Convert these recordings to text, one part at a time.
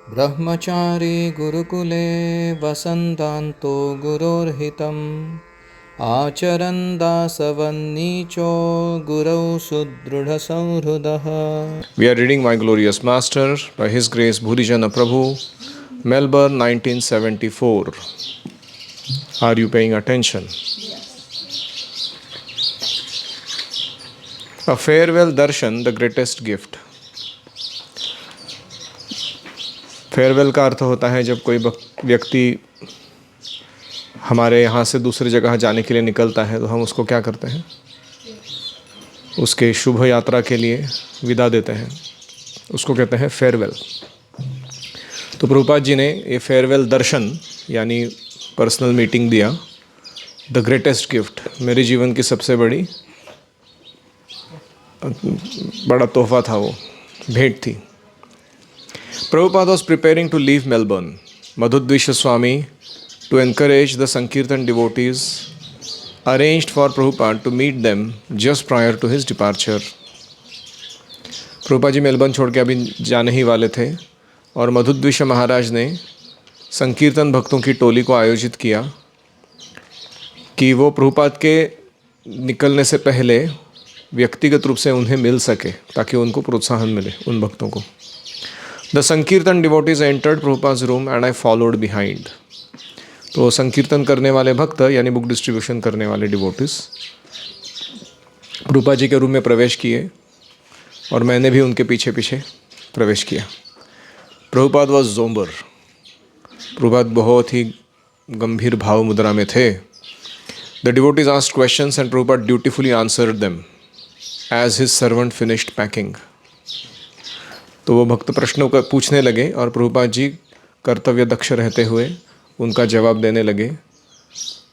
ब्रह्मचारी गुरुकुले वसन्तान्तो गुरोर्हितम् आचरन् दासवन्नीचो गुरौ सुदृढसंहृदः. We are reading My Glorious Master by His Grace Bhurijana Prabhu, Melbourne 1974. Are you paying attention? A farewell darshan, the greatest gift. Farewell का अर्थ होता है जब कोई व्यक्ति हमारे यहाँ से दूसरी जगह जाने के लिए निकलता है तो हम उसको क्या करते हैं, उसके शुभ यात्रा के लिए विदा देते हैं, उसको कहते हैं फेयरवेल। तो प्रभुपाद जी ने ये फेयरवेल दर्शन यानी पर्सनल मीटिंग दिया, द ग्रेटेस्ट गिफ्ट, मेरे जीवन की सबसे बड़ा तोहफा था, वो भेंट थी। Prabhupada was preparing to leave Melbourne. Madhudvisha Swami, to encourage the Sankirtan devotees, arranged for Prabhupada to meet them just prior to his departure. Prabhupada ji Melbourne छोड़ के अभी जाने ही वाले थे और मधुद्विष महाराज ने संकीर्तन भक्तों की टोली को आयोजित किया कि वो प्रभुपाद के निकलने से पहले व्यक्तिगत रूप से उन्हें मिल सके ताकि उनको प्रोत्साहन मिले, उन भक्तों को। The Sankirtan devotees entered Prabhupada's room and I followed behind. तो संकीर्तन करने वाले भक्त यानी बुक डिस्ट्रीब्यूशन करने वाले डिवोटीज प्रभुपाद जी के रूम में प्रवेश किए और मैंने भी उनके पीछे पीछे प्रवेश किया। प्रभुपाद वॉज ज़ोम्बर, प्रभुपाद बहुत ही गंभीर भाव मुद्रा में थे। The devotees asked questions and Prabhupada dutifully answered them as his servant finished packing. तो वो भक्त प्रश्नों का पूछने लगे और प्रभुपाद जी कर्तव्य दक्ष रहते हुए उनका जवाब देने लगे।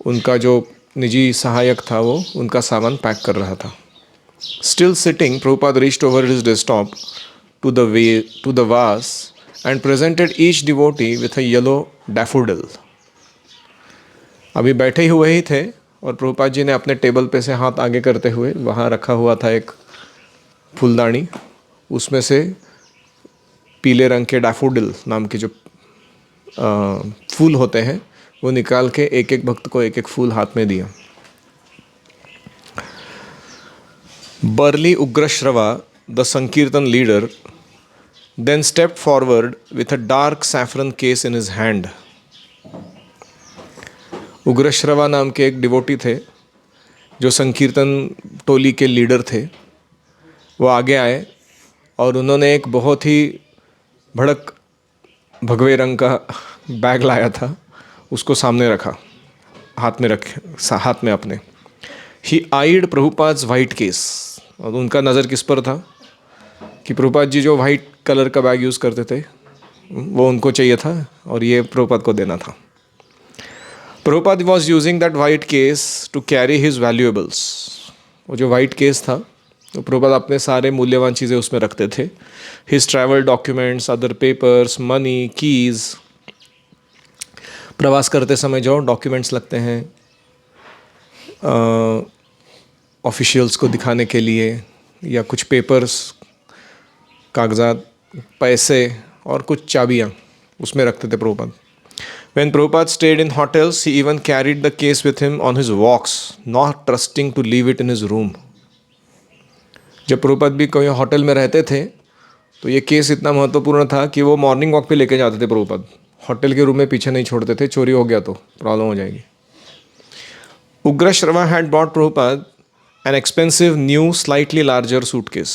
उनका जो निजी सहायक था वो उनका सामान पैक कर रहा था। Still sitting, Prabhupada reached over his desktop to the vase and presented each devotee with a yellow daffodil. अभी बैठे हुए ही थे और प्रभुपाद जी ने अपने टेबल पे से हाथ आगे करते हुए वहाँ रखा हुआ था एक फूलदानी, उसमें से पीले रंग के डैफोडिल नाम के जो फूल होते हैं वो निकाल के एक एक भक्त को एक एक फूल हाथ में दिया। Burly Ugrashrava, the sankirtana leader, then stepped forward with a dark saffron case in his hand. Ugrashrava नाम के एक डिवोटी थे जो संकीर्तन टोली के लीडर थे। वो आगे आए और उन्होंने एक बहुत ही भड़क भगवे रंग का बैग लाया था, उसको सामने रखा, हाथ में अपने। ही आइड प्रभुपाद्स वाइट केस, और उनका नज़र किस पर था कि प्रभुपाद जी जो वाइट कलर का बैग यूज़ करते थे वो उनको चाहिए था और ये प्रभुपाद को देना था। Prabhupada was using that white case to carry his valuables. वो जो वाइट केस था तो प्रभुपाद अपने सारे मूल्यवान चीज़ें उसमें रखते थे। His travel documents, other papers, money, keys. प्रवास करते समय जो डॉक्यूमेंट्स लगते हैं ऑफिशियल्स को दिखाने के लिए, या कुछ पेपर्स, कागजात, पैसे और कुछ चाबियाँ उसमें रखते थे Prabhupada. When Prabhupada stayed in hotels, he even carried the case with him on his walks, not trusting to leave it in his room. जब प्रभुपाद भी कोई होटल में रहते थे तो ये केस इतना महत्वपूर्ण था कि वो मॉर्निंग वॉक पे लेके जाते थे प्रभुपाद, होटल के रूम में पीछे नहीं छोड़ते थे, चोरी हो गया तो प्रॉब्लम हो जाएगी। Ugrashrava had bought Prabhupada an expensive new slightly larger suitcase.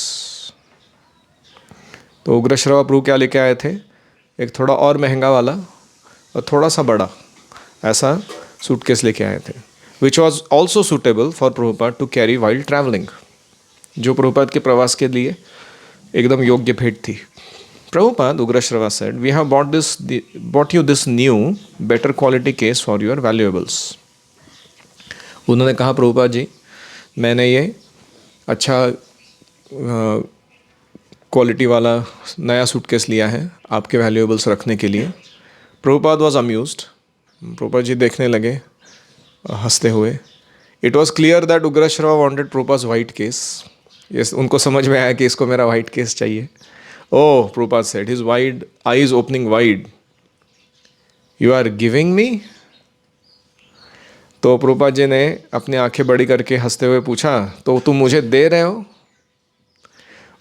तो उग्र श्रवा प्रभु क्या लेके आए थे, एक थोड़ा और महंगा वाला और थोड़ा सा बड़ा ऐसा सूटकेस लेके आए थे, which was also suitable for Prabhupada to carry while travelling, जो प्रभुपाद के प्रवास के लिए एकदम योग्य भेंट थी। Prabhupada, Ugrashrava said, we have bought you this new better quality case for your valuables. उन्होंने कहा, प्रभुपाद जी मैंने ये अच्छा क्वालिटी वाला नया सूटकेस लिया है आपके वैल्यूएबल्स रखने के लिए। प्रभुपाद वॉज अम्यूज्ड, प्रभुपाद जी देखने लगे हंसते हुए। It was clear that Ugrashrava wanted Prabhupada's white case. ये उनको समझ में आया कि इसको मेरा वाइट केस चाहिए Oh, Prabhupada said, his wide eyes opening wide. You are giving me? तो प्रभुपाद जी ने अपनी आंखें बड़ी करके हंसते हुए पूछा, तो तुम मुझे दे रहे हो?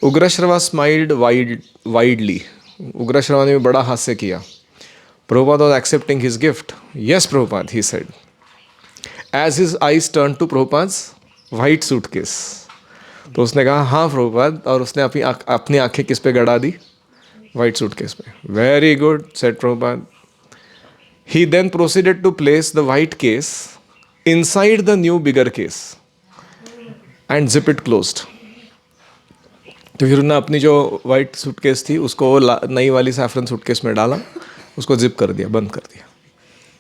Ugrashrava smiled widely. उग्रश्रवा ने भी बड़ा हास्य किया. Prabhupada was accepting his gift. Yes, Prabhupada, he said. As his eyes turned to Prabhupada's white suitcase. तो उसने कहा हाँ प्रभुपाद, और उसने अपनी आंखें किस पे गड़ा दी? वाइट सूटकेस पे. Very good, said Prabhupada. He then proceeded to place the white case inside the new bigger case and zip it closed. तो फिर उन्होंने अपनी जो वाइट सूटकेस थी उसको नई वाली सैफरन सूटकेस में डाला, उसको जिप कर दिया, बंद कर दिया.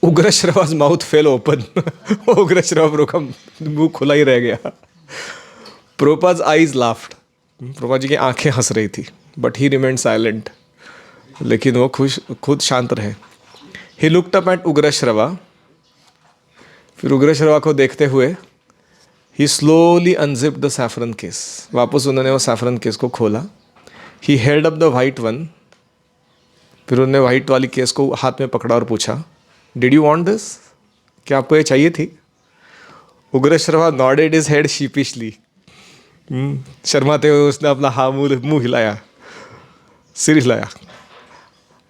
उग्रश्रवा's माउथ फेल ओपन. उग्रश्रवा का मुंह खुला ही रह गया. Prabhupada's eyes laughed. Prabhupada ji की आंखें हंस रही थी, बट ही रिमेंड साइलेंट. लेकिन वो खुद शांत रहे. He looked up at Ugrashrava. फिर उग्रश्रवा को देखते हुए ही स्लोली अनजिप्ड द सैफरन केस. वापस उन्होंने वो सैफरन केस को खोला. He held up the white one. फिर उन्होंने वाइट वाली केस को हाथ में पकड़ा और पूछा, डिड यू वांट दिस? क्या आपको ये चाहिए थी? Ugrashrava nodded his head sheepishly. शर्माते हुए उसने अपना मुंह हिलाया, सिर हिलाया.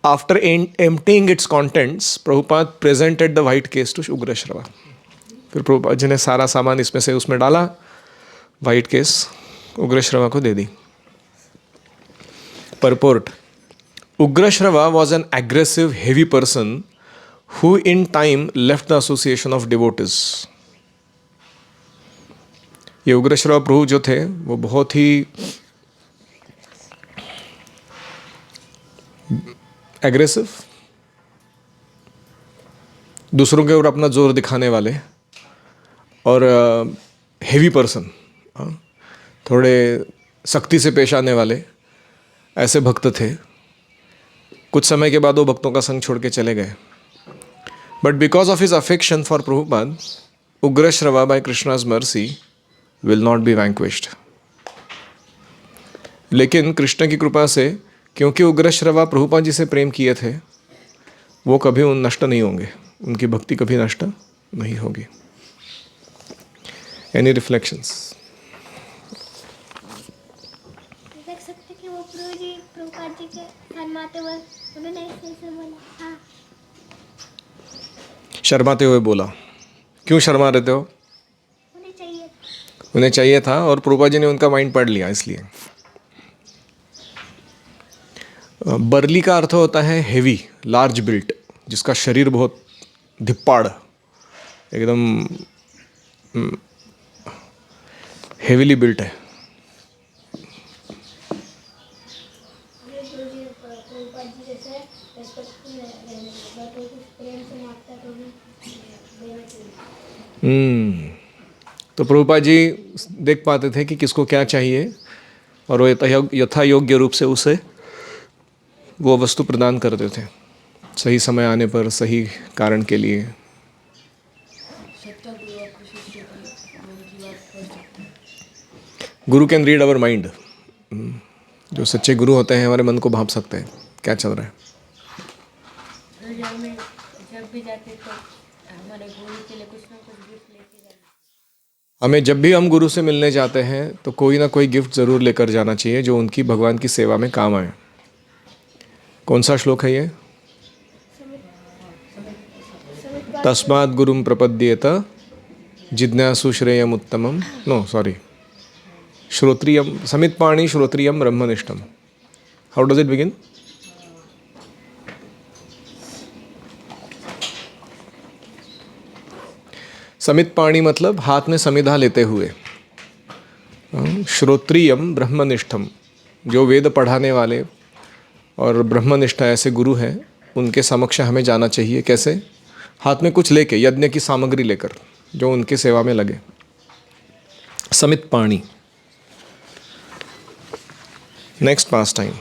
After emptying its contents, Prabhupada presented the white case to Ugrashrava. फिर प्रभुपाद जी ने सारा सामान इसमें से उसमें डाला, वाइट केस उग्रश्रवा को दे दी. परपोर्ट. Ugrashrava was an aggressive heavy person who in time left the association of devotees. ये उग्रश्रवा प्रभु जो थे वो बहुत ही एग्रेसिव, दूसरों के ऊपर अपना जोर दिखाने वाले और हेवी पर्सन, थोड़े सख्ती से पेश आने वाले ऐसे भक्त थे. कुछ समय के बाद वो भक्तों का संग छोड़ के चले गए. But because of his affection for Prabhupada, Ugrashrava by Krishna's mercy will not be vanquished. लेकिन कृष्ण की कृपा से, क्योंकि उग्रश्रवा प्रभुपाद जी से प्रेम किए थे, वो कभी नष्ट नहीं होंगे. उनकी भक्ति कभी नष्ट नहीं होगी. Any reflections? देख सकते कि वो प्रभुपाद जी के शर्माते हुए उन्होंने ऐसे बोला. हाँ, शर्माते हुए बोला. क्यों शर्मा रहे थे हो? उन्हें चाहिए था और प्रभुपाद जी ने उनका माइंड पढ़ लिया इसलिए. बर्ली का अर्थ होता है हेवी, लार्ज बिल्ट, जिसका शरीर बहुत धिप्पाड़, एकदम हेवीली बिल्ट है. तो प्रभुपाद जी देख पाते थे कि किसको क्या चाहिए और वो यथा योग्य रूप से उसे वो वस्तु प्रदान करते थे सही समय आने पर, सही कारण के लिए. गुरु कैन रीड अवर माइंड. जो सच्चे गुरु होते हैं हमारे मन को भांप सकते हैं क्या चल रहा है. जब भी जाते तो हमारे गुरु के लिए कुछ ना कुछ गिफ्ट लेके जाना. हमें जब भी हम गुरु से मिलने जाते हैं तो कोई ना कोई गिफ्ट ज़रूर लेकर जाना चाहिए जो उनकी भगवान की सेवा में काम आए. कौन सा श्लोक है ये? तस्मात् गुरुम प्रपद्येत जिज्ञासु श्रेयम उत्तमम. नो सॉरी, श्रोत्रियम समितपाणी श्रोत्रियम ब्रह्मनिष्ठम. How does it begin? समितपाणी मतलब हाथ में समिधा लेते हुए. श्रोत्रियम ब्रह्मनिष्ठम, जो वेद पढ़ाने वाले और ब्रह्मनिष्ठा ऐसे गुरु हैं उनके समक्ष हमें जाना चाहिए. कैसे? हाथ में कुछ लेके, यज्ञ की सामग्री लेकर जो उनकी सेवा में लगे. समितपाणी. नेक्स्ट पास टाइम.